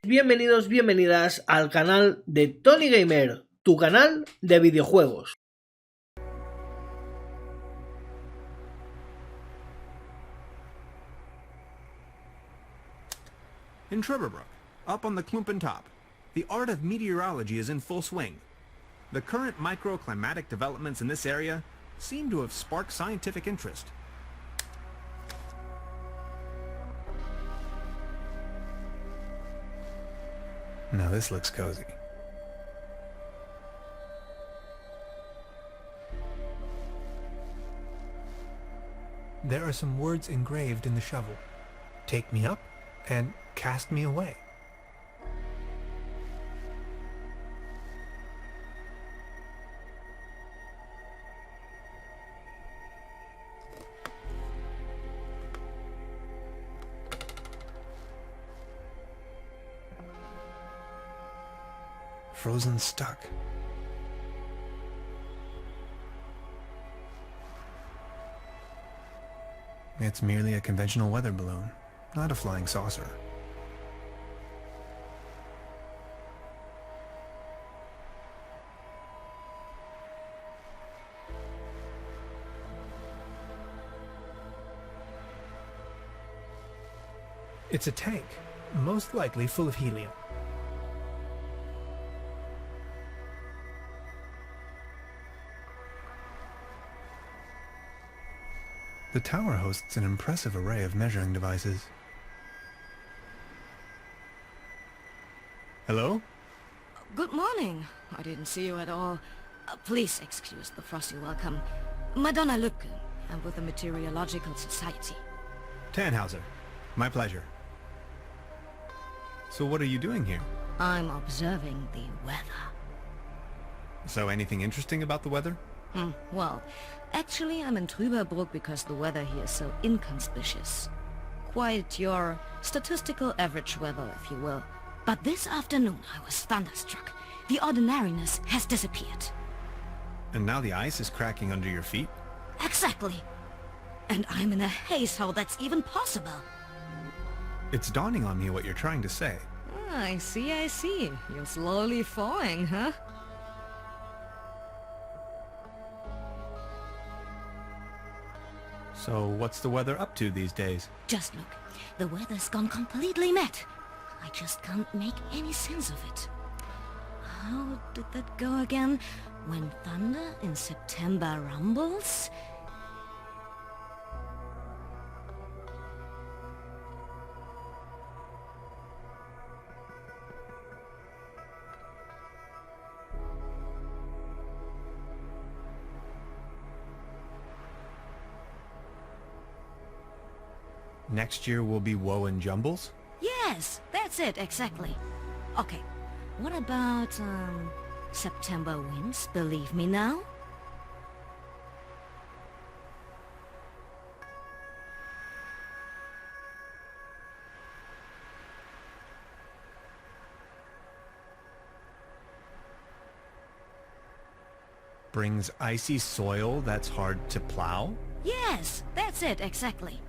bienvenidos, bienvenidas al canal de Tony Gamer, tu canal de videojuegos. In Trubrebrook, up on the Klumpen top, the art of meteorology is in full swing. The current microclimatic developments in this area seem to have sparked scientific interest. Now this looks cozy. There are some words engraved in the shovel. Take me up and cast me away. Frozen stuck. It's merely a conventional weather balloon, not a flying saucer. It's a tank, most likely full of helium. The tower hosts an impressive array of measuring devices. Hello? Good morning. I didn't see you at all. Please excuse the frosty welcome. Madonna Lübke. I'm with the Meteorological Society. Tannhauser. My pleasure. So what are you doing here? I'm observing the weather. So anything interesting about the weather? Well, actually I'm in Trubrebrook because the weather here is so inconspicuous. Quite your statistical average weather, if you will. But this afternoon I was thunderstruck. The ordinariness has disappeared. And now the ice is cracking under your feet? Exactly. And I'm in a haze how that's even possible. It's dawning on me what you're trying to say. I see. You're slowly thawing, huh? So what's the weather up to these days? Just look. The weather's gone completely mad. I just can't make any sense of it. How did that go again? When thunder in September rumbles? Next year will be woe and jumbles? Yes, that's it, exactly. Okay, what about, September winds, believe me now? Brings icy soil that's hard to plow? Yes, that's it, exactly.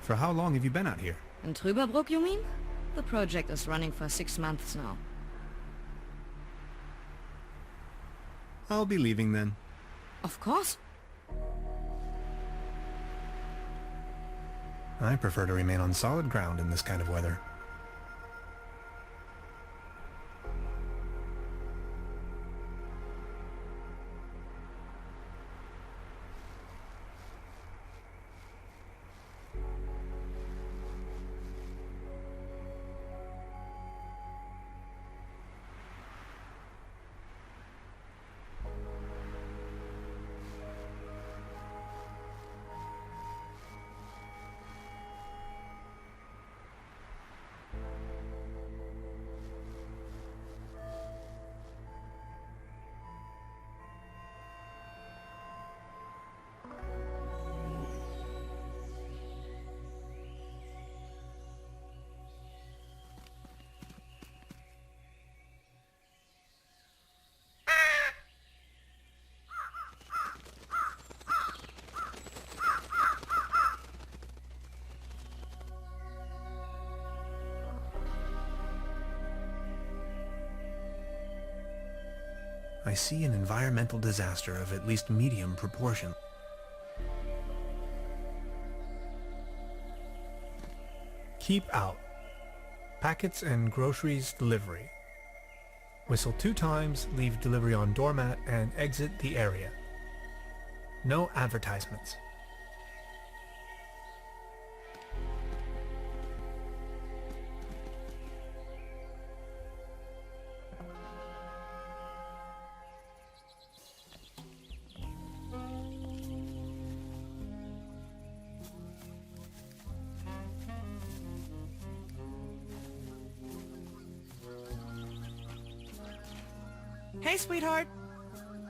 For how long have you been out here? In Trubrebrook, you mean? The project is running for 6 months now. I'll be leaving then. Of course. I prefer to remain on solid ground in this kind of weather. I see an environmental disaster of at least medium proportion. Keep out. Packets and groceries delivery. Whistle 2 times, leave delivery on doormat, and exit the area. No advertisements. Hey, sweetheart.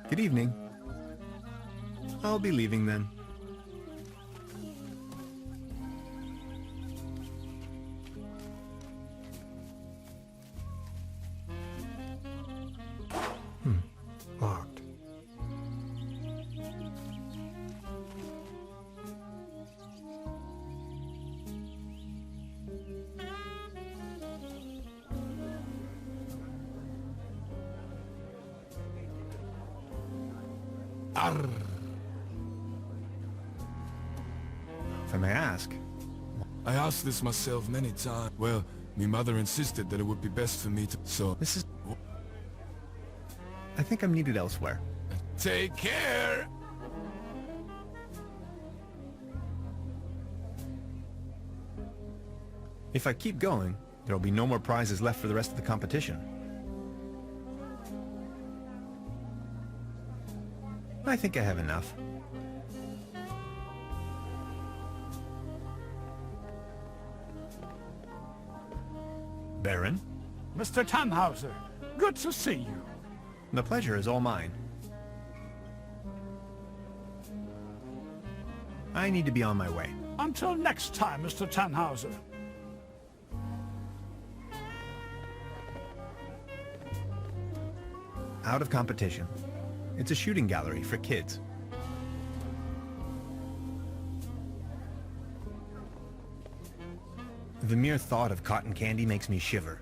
Good evening. I'll be leaving then. Locked. Arr. If I may ask. I asked this myself many times. Well, my mother insisted that it would be best for me to... So... This is... I think I'm needed elsewhere. Take care! If I keep going, there'll be no more prizes left for the rest of the competition. I think I have enough. Baron? Mr. Tannhauser, good to see you. The pleasure is all mine. I need to be on my way. Until next time, Mr. Tannhauser. Out of competition. It's a shooting gallery for kids. The mere thought of cotton candy makes me shiver.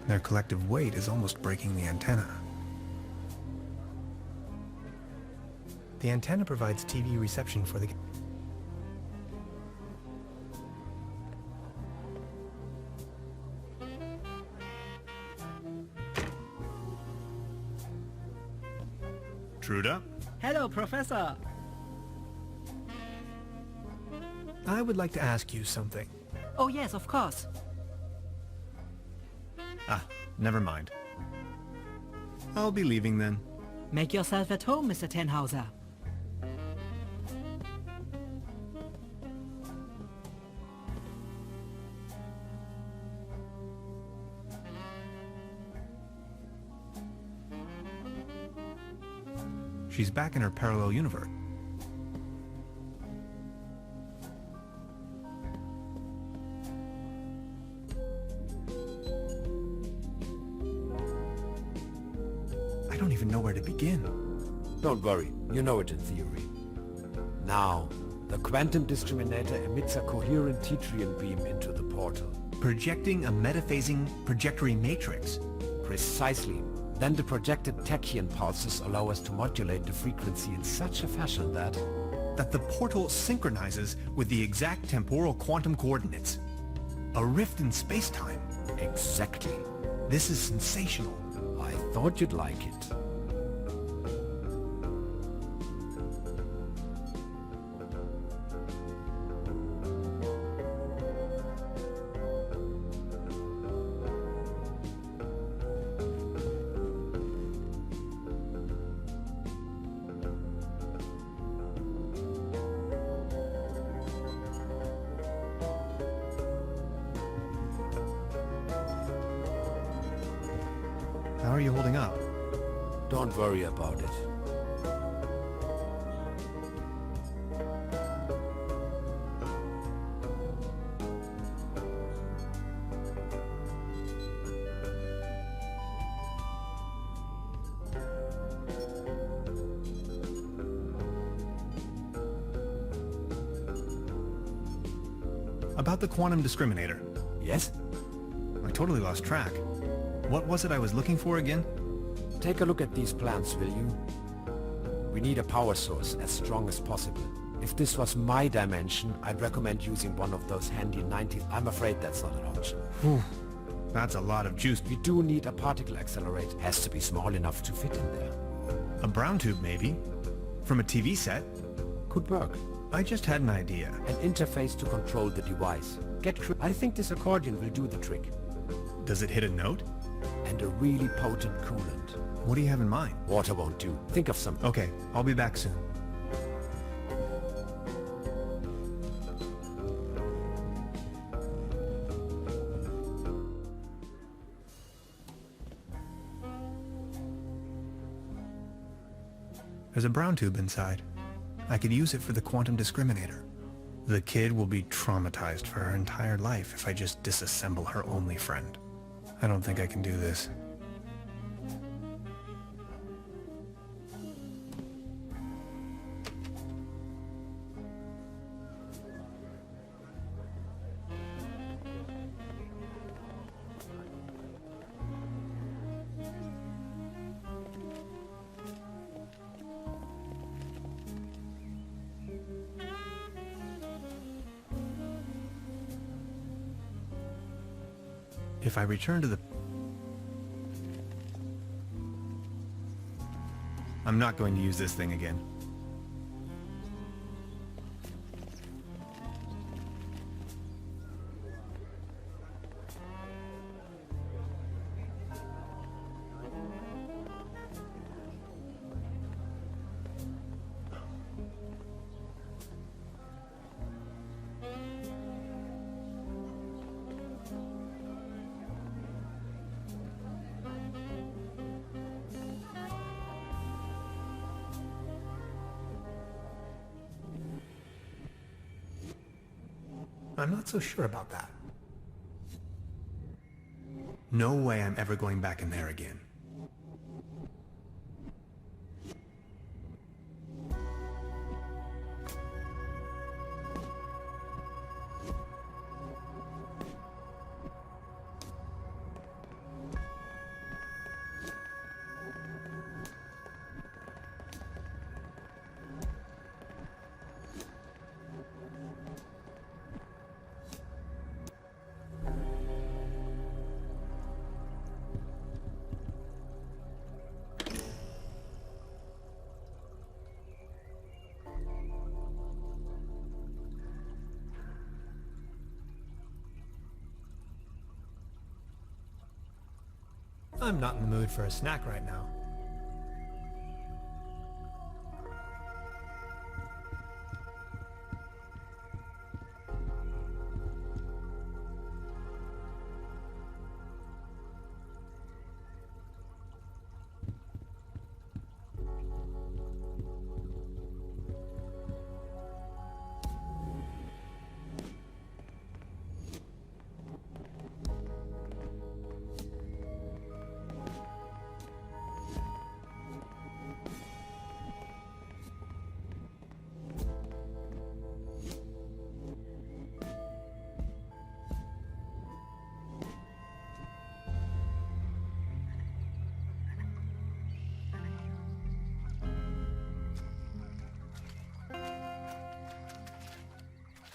Their collective weight is almost breaking the antenna. The antenna provides TV reception for the... Truda? Hello, Professor. I would like to ask you something. Oh, yes, of course. Ah, never mind. I'll be leaving then. Make yourself at home, Mr. Tannhauser. She's back in her parallel universe. I don't even know where to begin. Don't worry, you know it in theory. Now, the quantum discriminator emits a coherent Tetrian beam into the portal. Projecting a metaphasing trajectory matrix. Precisely. Then the projected tachyon pulses allow us to modulate the frequency in such a fashion that the portal synchronizes with the exact temporal quantum coordinates. A rift in space-time. Exactly. This is sensational. I thought you'd like it. How are you holding up? Don't worry about it. About the quantum discriminator. Yes? I totally lost track. What was it I was looking for again? Take a look at these plans, will you? We need a power source as strong as possible. If this was my dimension, I'd recommend using one of those handy 90s. I'm afraid that's not an option. Whew. That's a lot of juice. We do need a particle accelerator. Has to be small enough to fit in there. A brown tube, maybe? From a TV set? Could work. I just had an idea. An interface to control the device. I think this accordion will do the trick. Does it hit a note? And a really potent coolant. What do you have in mind? Water won't do. Think of something. Okay, I'll be back soon. There's a brown tube inside. I could use it for the quantum discriminator. The kid will be traumatized for her entire life if I just disassemble her only friend. I don't think I can do this. If I return to the... I'm not going to use this thing again. I'm not so sure about that. No way I'm ever going back in there again. I'm not in the mood for a snack right now.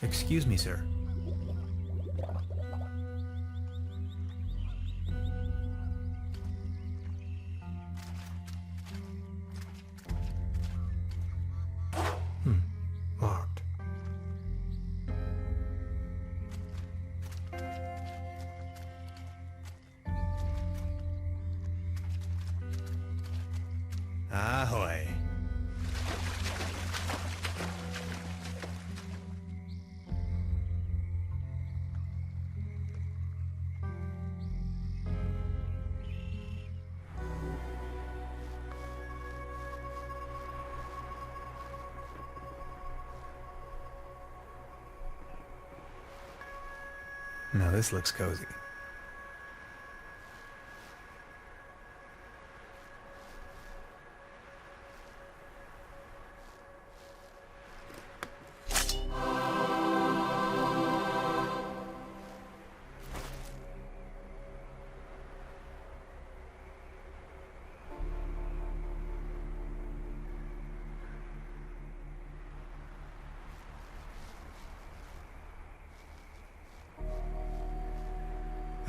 Excuse me, sir. Locked. Ahoy. Now this looks cozy.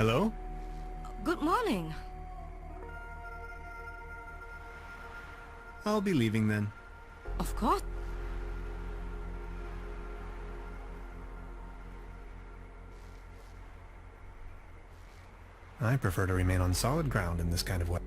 Hello? Good morning. I'll be leaving then. Of course. I prefer to remain on solid ground in this kind of way.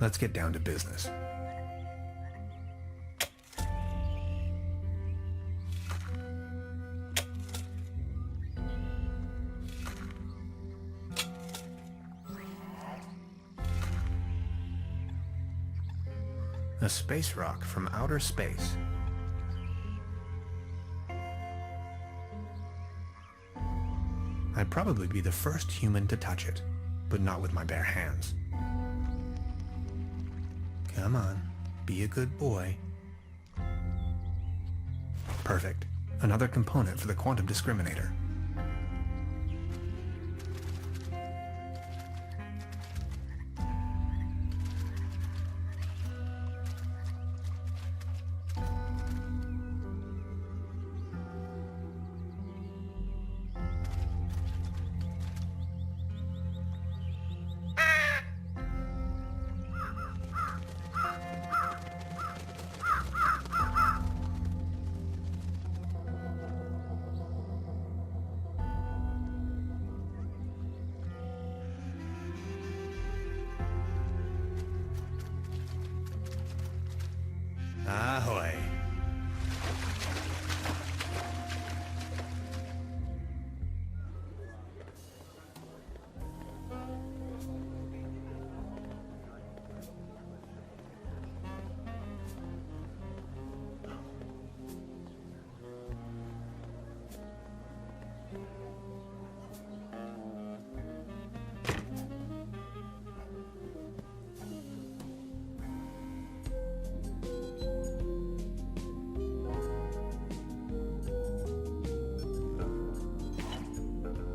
Let's get down to business. A space rock from outer space. I'd probably be the first human to touch it, but not with my bare hands. Come on, be a good boy. Perfect. Another component for the quantum discriminator. Ahoy.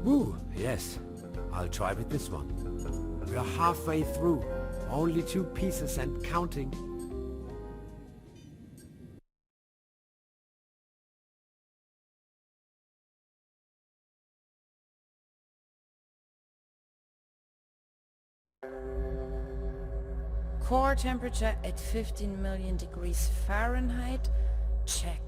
Woo, yes. I'll try with this one. We are halfway through. Only 2 pieces and counting. Core temperature at 15 million degrees Fahrenheit. Check.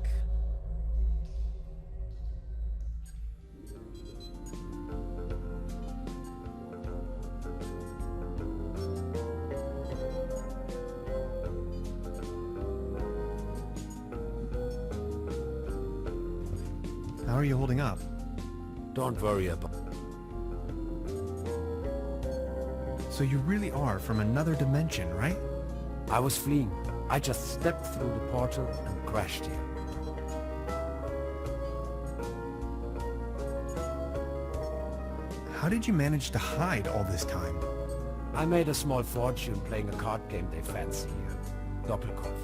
How are you holding up? Don't worry about it. So you really are from another dimension, right? I was fleeing. I just stepped through the portal and crashed here. How did you manage to hide all this time? I made a small fortune playing a card game they fancy here. Doppelkopf.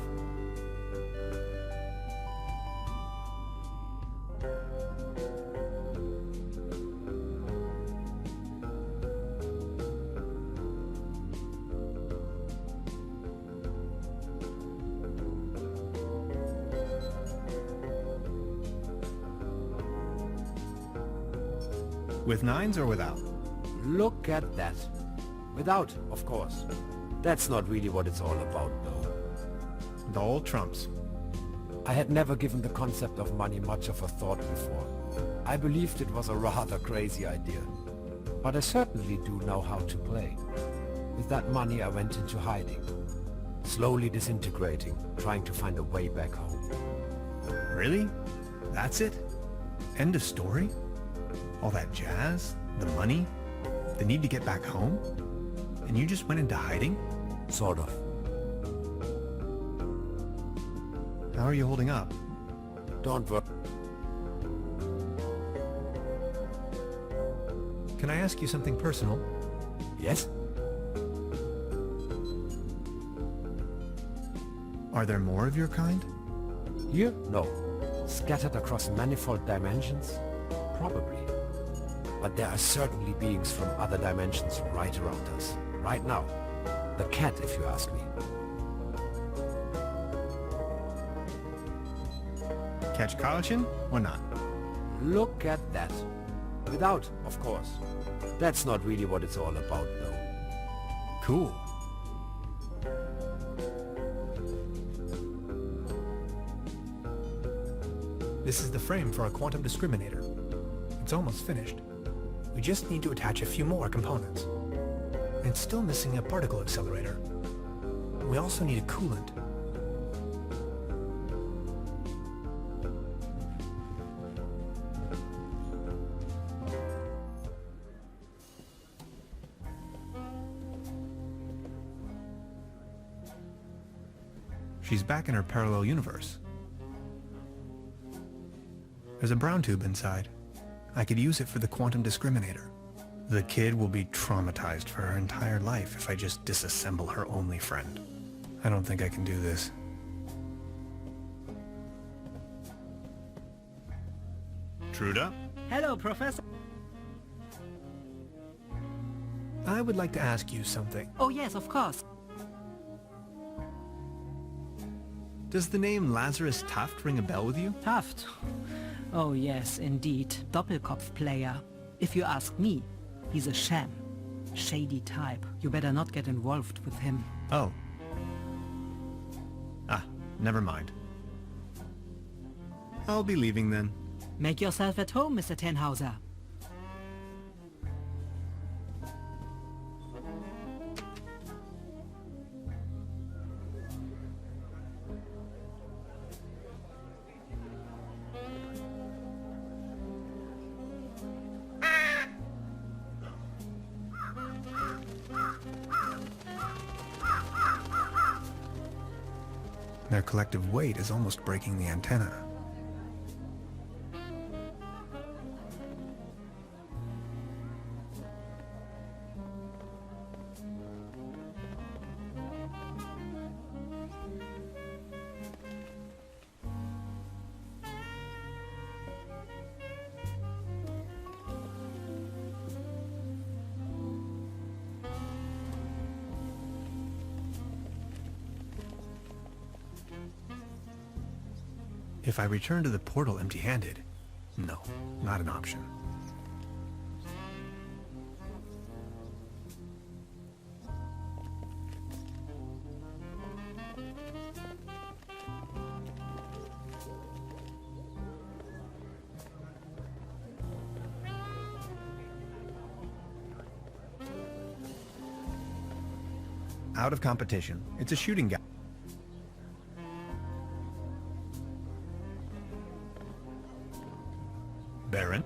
With nines or without? Look at that. Without, of course. That's not really what it's all about, though. The old trumps. I had never given the concept of money much of a thought before. I believed it was a rather crazy idea. But I certainly do know how to play. With that money I went into hiding. Slowly disintegrating, trying to find a way back home. Really? That's it? End of story? All that jazz? The money? The need to get back home? And you just went into hiding? Sort of. How are you holding up? Don't worry. Can I ask you something personal? Yes? Are there more of your kind? Here? No. Scattered across manifold dimensions? Probably. But there are certainly beings from other dimensions right around us. Right now. The cat, if you ask me. Catch Karlchen or not? Look at that. Without, of course. That's not really what it's all about, though. Cool. This is the frame for our quantum discriminator. It's almost finished. We just need to attach a few more components. It's still missing a particle accelerator. We also need a coolant. She's back in her parallel universe. There's a brown tube inside. I could use it for the quantum discriminator. The kid will be traumatized for her entire life if I just disassemble her only friend. I don't think I can do this. Truda? Hello, Professor. I would like to ask you something. Oh yes, of course. Does the name Lazarus Taft ring a bell with you? Taft. Oh yes, indeed. Doppelkopf player. If you ask me, he's a sham. Shady type. You better not get involved with him. Oh. Ah, never mind. I'll be leaving then. Make yourself at home, Mr. Tenhauser. Their collective weight is almost breaking the antenna. If I return to the portal empty-handed, no, not an option. Out of competition. It's a shooting gallery. Baron,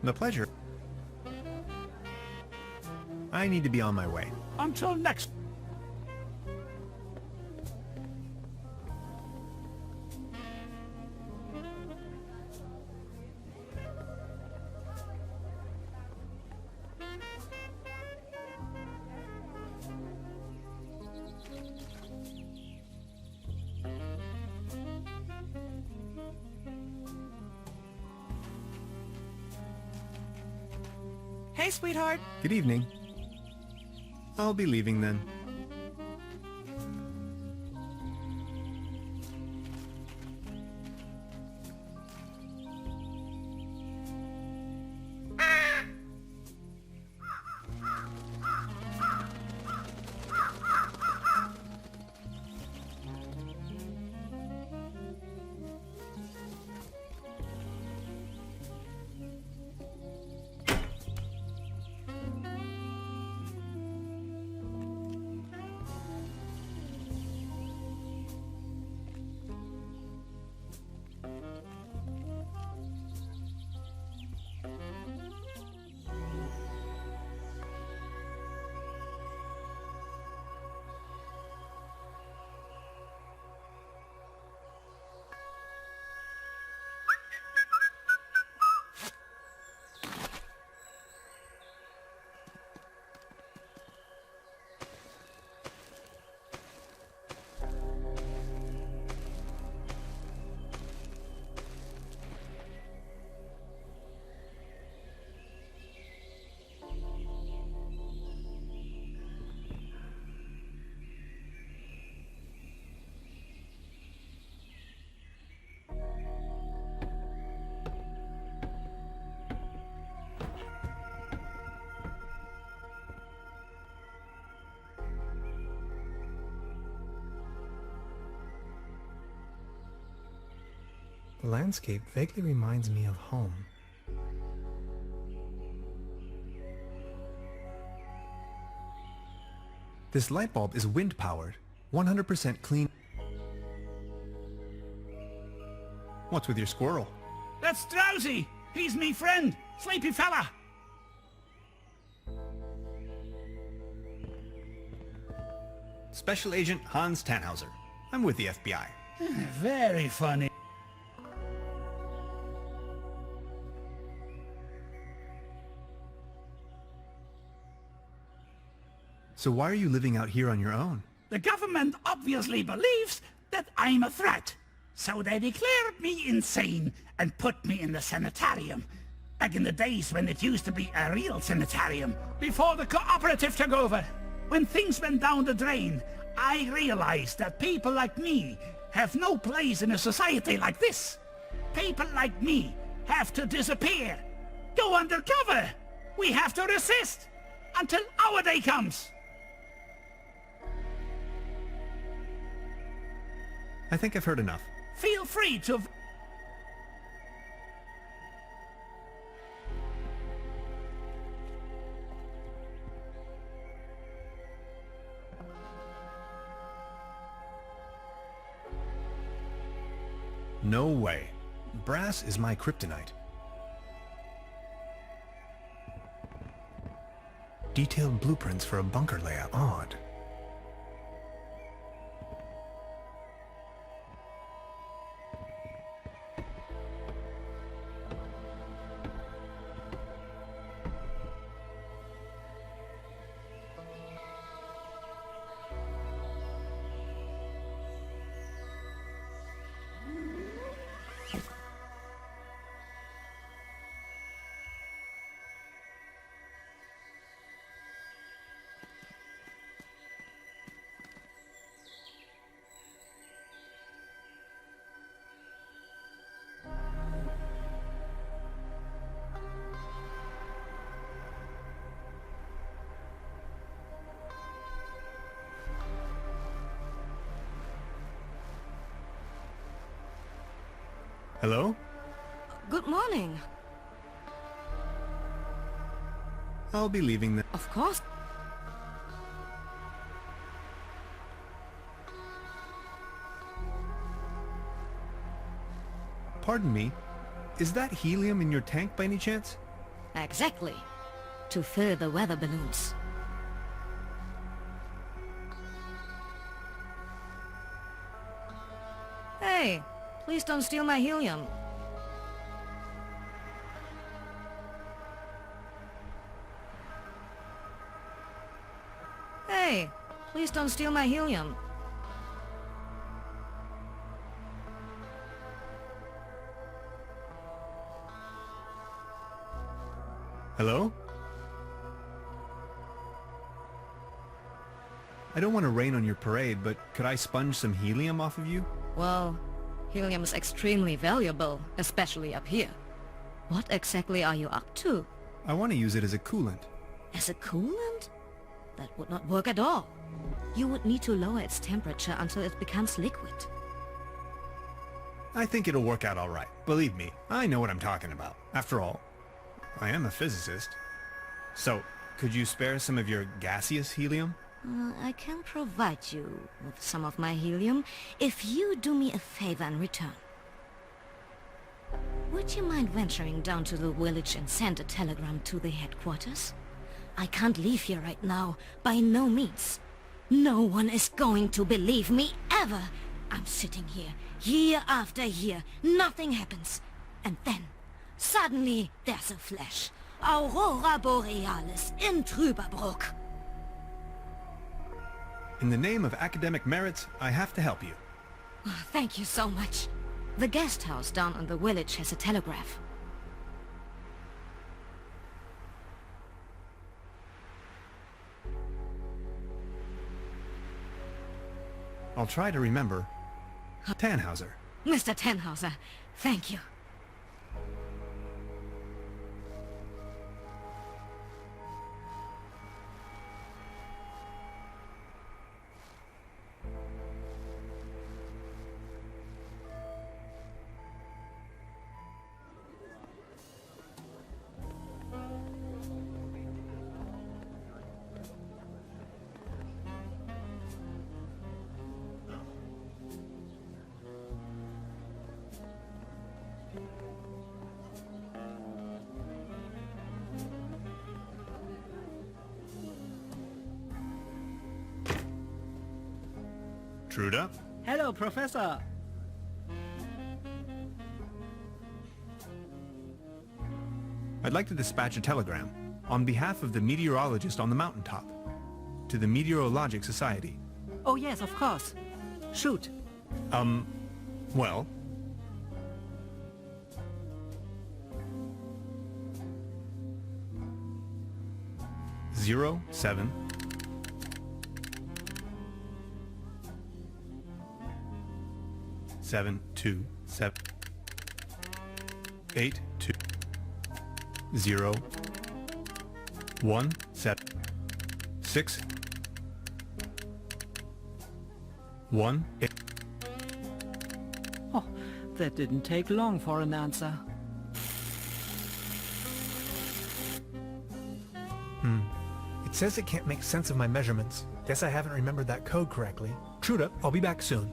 the pleasure. I need to be on my way. Until next. Hey, sweetheart. Good evening. I'll be leaving then. The landscape vaguely reminds me of home. This light bulb is wind-powered, 100% clean. What's with your squirrel? That's Drowsy. He's me friend. Sleepy fella. Special Agent Hans Tannhauser. I'm with the FBI. Very funny. So why are you living out here on your own? The government obviously believes that I'm a threat. So they declared me insane and put me in the sanitarium. Back in the days when it used to be a real sanitarium. Before the cooperative took over. When things went down the drain, I realized that people like me have no place in a society like this. People like me have to disappear. Go undercover. We have to resist until our day comes. I think I've heard enough. Feel free to... No way. Brass is my kryptonite. Detailed blueprints for a bunker layout. Odd. Hello? Good morning. I'll be leaving then. Of course. Pardon me, is that helium in your tank by any chance? Exactly. To fill the weather balloons. Hey, please don't steal my helium. Hey, please don't steal my helium. Hello? I don't want to rain on your parade, but could I sponge some helium off of you? Well, helium is extremely valuable, especially up here. What exactly are you up to? I want to use it as a coolant. As a coolant? That would not work at all. You would need to lower its temperature until it becomes liquid. I think it'll work out all right. Believe me, I know what I'm talking about. After all, I am a physicist. So, could you spare some of your gaseous helium? I can provide you with some of my helium if you do me a favor in return. Would you mind venturing down to the village and send a telegram to the headquarters? I can't leave here right now, by no means. No one is going to believe me, ever. I'm sitting here, year after year, nothing happens. And then, suddenly, there's a flash. Aurora Borealis in Trubrebrook. In the name of academic merits, I have to help you. Oh, thank you so much. The guest house down in the village has a telegraph. I'll try to remember. Tannhauser. Mr. Tannhauser, thank you. Truda? Hello, Professor. I'd like to dispatch a telegram on behalf of the meteorologist on the mountaintop to the Meteorologic Society. Oh yes, of course. Shoot. Well... Zero, 7... 7, 2, 7... 8, 2... 0... 1, 7... 6... 1, 8... Oh, that didn't take long for an answer. It says it can't make sense of my measurements. Guess I haven't remembered that code correctly. Truda, I'll be back soon.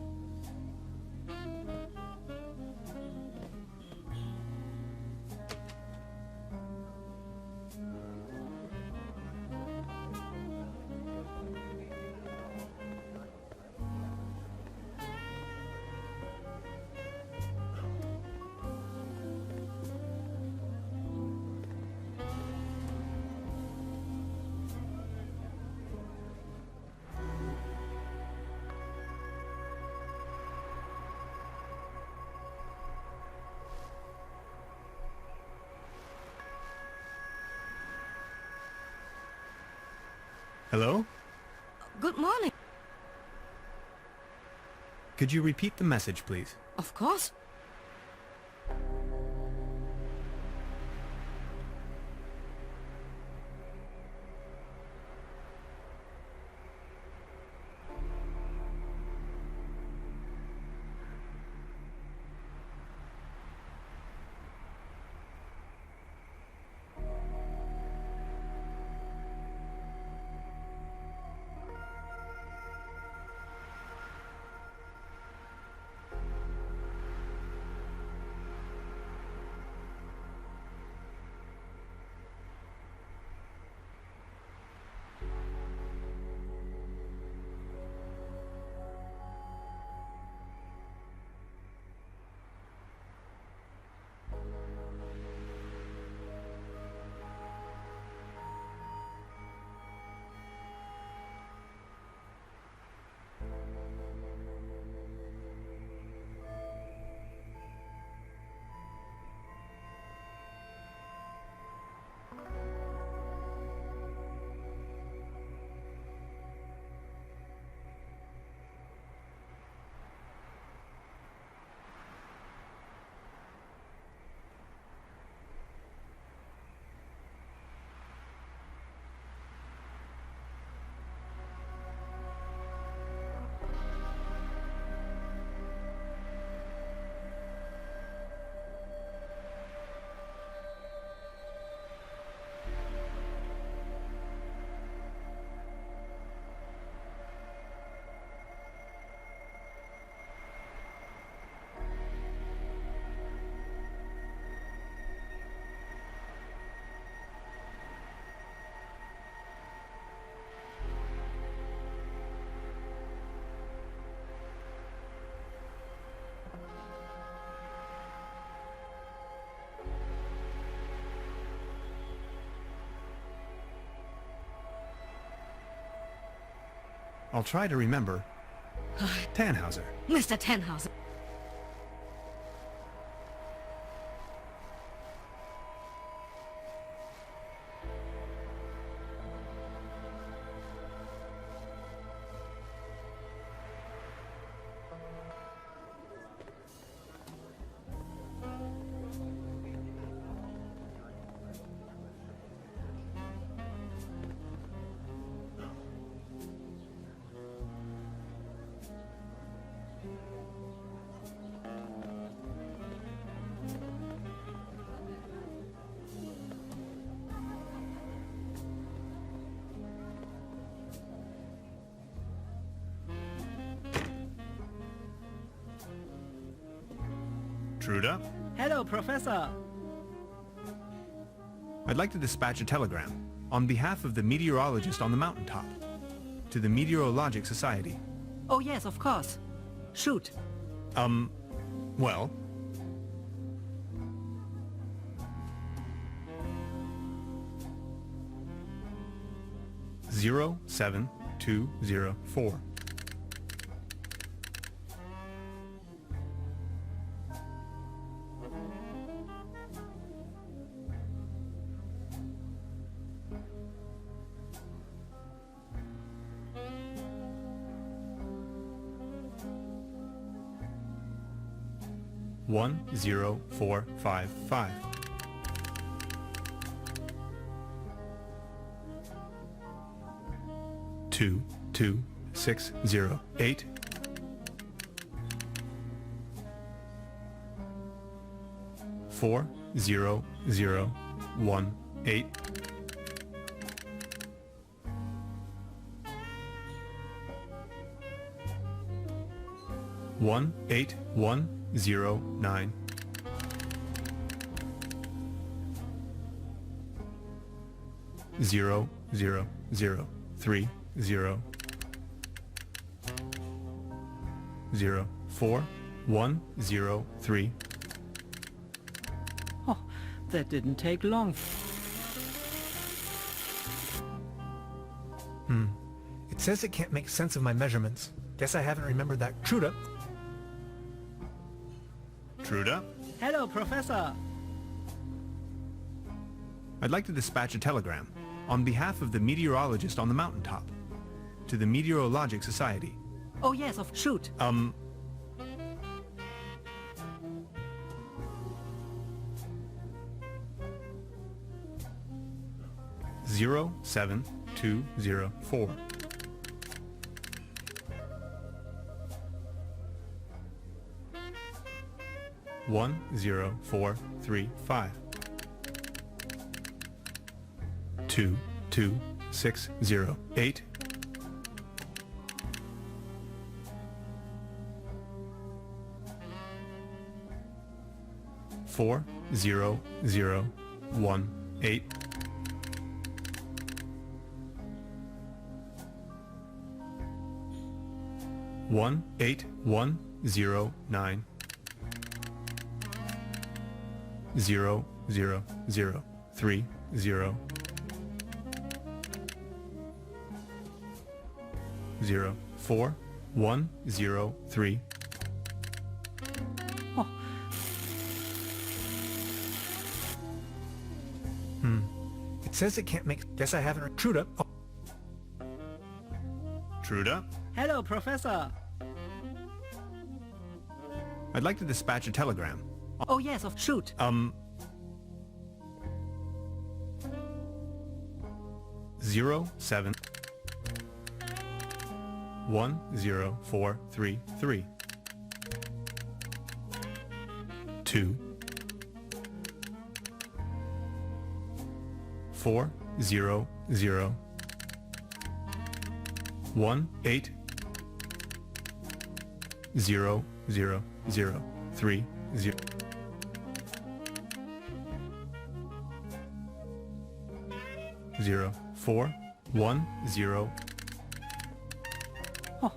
Hello? Good morning. Could you repeat the message, please? Of course. I'll try to remember. Tannhauser. Mr. Tannhauser. Truda? Hello, Professor. I'd like to dispatch a telegram on behalf of the meteorologist on the mountaintop to the Meteorologic Society. Oh yes, of course. Shoot. Well... Zero 7204. One 0455. 22608. 40018. 18109. 00030. 04103. Oh, that didn't take long. It says it can't make sense of my measurements. Guess I haven't remembered that. Truda? Truda? Hello, Professor. I'd like to dispatch a telegram on behalf of the meteorologist on the mountaintop to the Meteorologic Society. Oh yes, shoot. 07204. 10435. 22608. 40018. 18109. 00030. 04103. Oh. It says it can't make... Guess I haven't... Truda? Oh. Truda? Hello, Professor. I'd like to dispatch a telegram. Oh yes, shoot. 07 10433. 2 400 18 00030. 0410. Oh.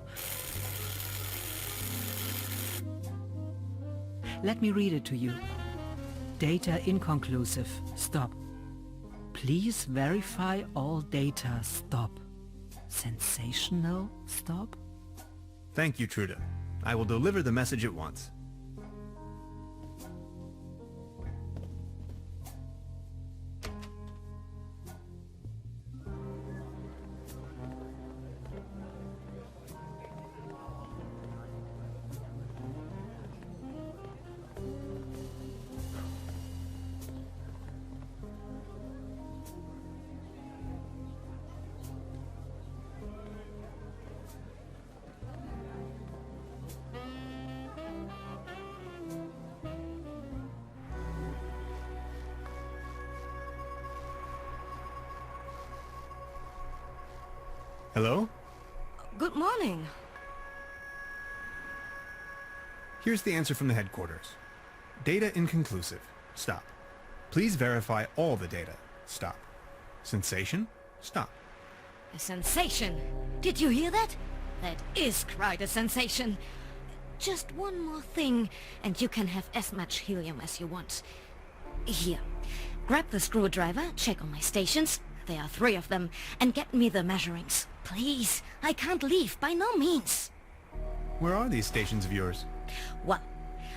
Let me read it to you. Data inconclusive. Stop. Please verify all data. Stop. Sensational stop? Thank you, Trude. I will deliver the message at once. Hello? Good morning. Here's the answer from the headquarters. Data inconclusive. Stop. Please verify all the data. Stop. Sensation? Stop. A sensation. Did you hear that? That is quite a sensation. Just one more thing, and you can have as much helium as you want. Here. Grab the screwdriver, check on my stations. There are 3 of them, and get me the measurings. Please, I can't leave, by no means. Where are these stations of yours? Well,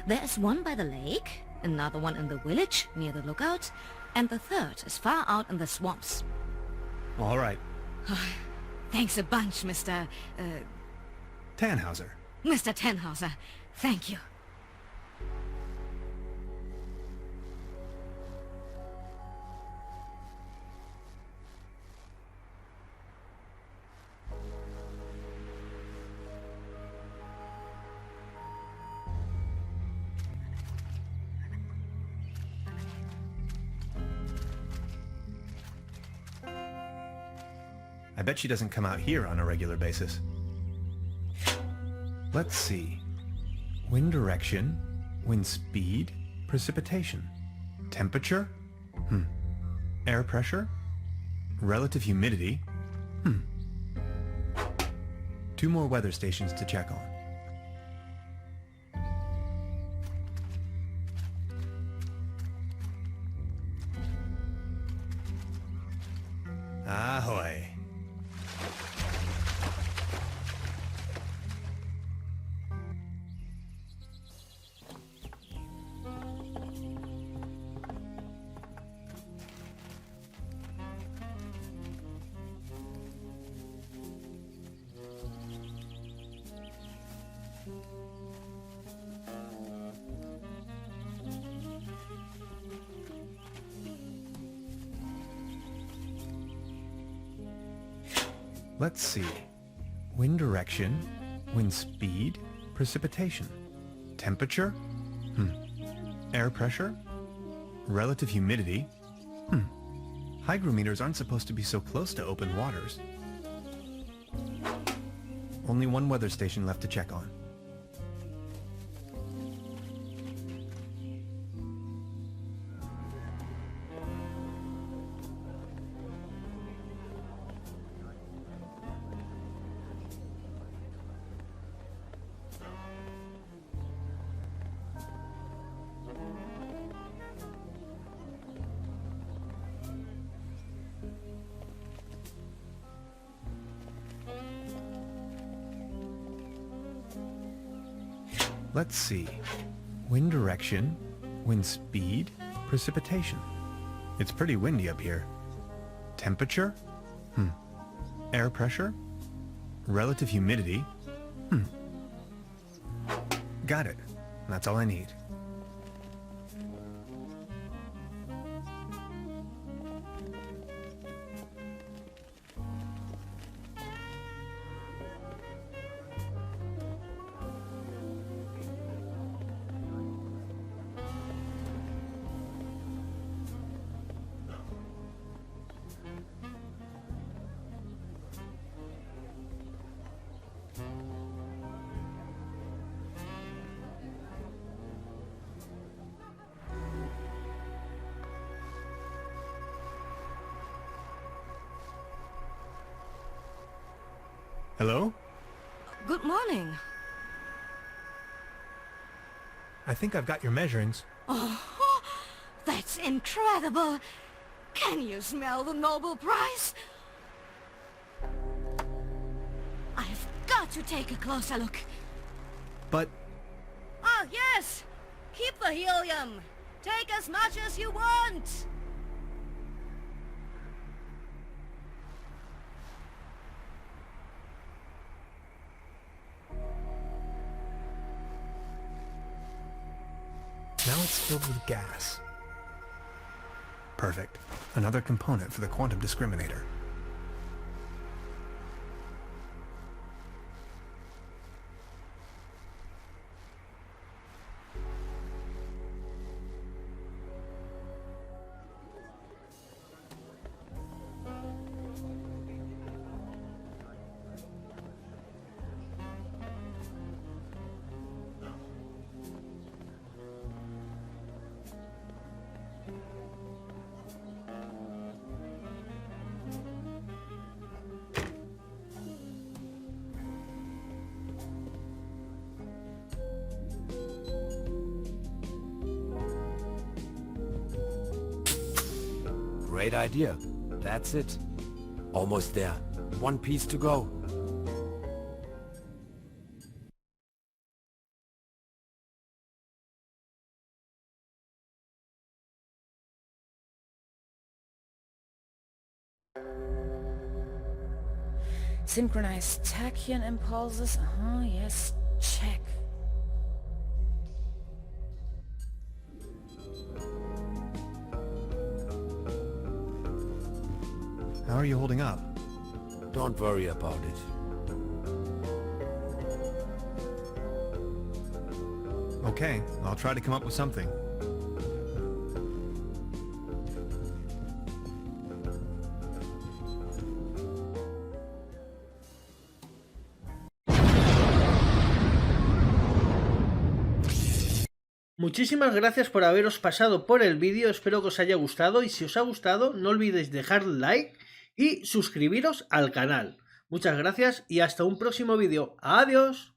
there's one by the lake, another one in the village, near the lookout, and the 3rd is far out in the swamps. All right. Thanks a bunch, Mr. Tannhauser. Mr. Tannhauser. Thank you. I bet she doesn't come out here on a regular basis. Let's see. Wind direction, wind speed, precipitation. Temperature? Air pressure? Relative humidity? 2 more weather stations to check on. Ahoy! Let's see. Wind direction, wind speed, precipitation. Temperature? Air pressure? Relative humidity? Hygrometers aren't supposed to be so close to open waters. Only 1 weather station left to check on. Let's see. Wind direction, wind speed, precipitation. It's pretty windy up here. Temperature? Air pressure? Relative humidity? Got it. That's all I need. Hello? Good morning. I think I've got your measurings. Oh, that's incredible. Can you smell the Nobel Prize? to take a closer look. But Oh, yes! Keep the helium! Take as much as you want! now it's filled with gas. Perfect. Another component for the quantum discriminator. Great idea. That's it. Almost there. One piece to go. Synchronize tachyon impulses. Yes, check. How are you holding up? Don't worry about it. Okay, I'll try to come up with something. Muchísimas gracias por haberos pasado por el vídeo, espero que os haya gustado y si os ha gustado no olvidéis dejar like y suscribiros al canal. Muchas gracias y hasta un próximo vídeo. ¡Adiós!